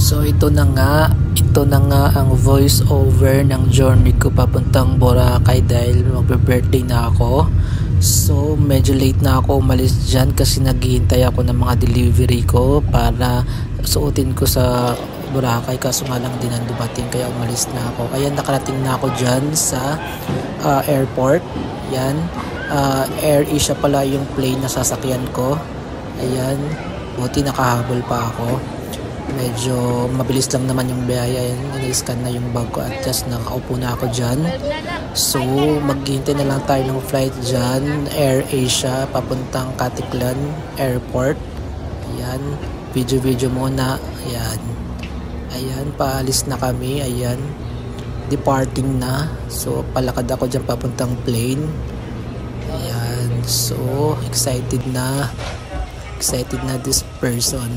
So ito na nga ang voice over ng journey ko papuntang Boracay dahil magbe-birthday na ako. So medyo late na ako umalis dyan kasi naghihintay ako ng mga delivery ko para suotin ko sa Boracay, kaso nga lang din ang dumating kaya umalis na ako. Kaya nakarating na ako dyan sa airport. Yan, Air Asia pala yung plane na sasakyan ko. Ayan, buti nakahabol pa ako. Medyo mabilis lang naman yung biyaya. Ini-scan na yung bag ko at just nakaupo na ako dyan. So maghihintay na lang tayo ng flight dyan, Air Asia papuntang Caticlan Airport. Ayan, video muna. Ayan, paalis na kami. Ayan, departing na. So palakad ako dyan papuntang plane. Ayan, so excited na this person.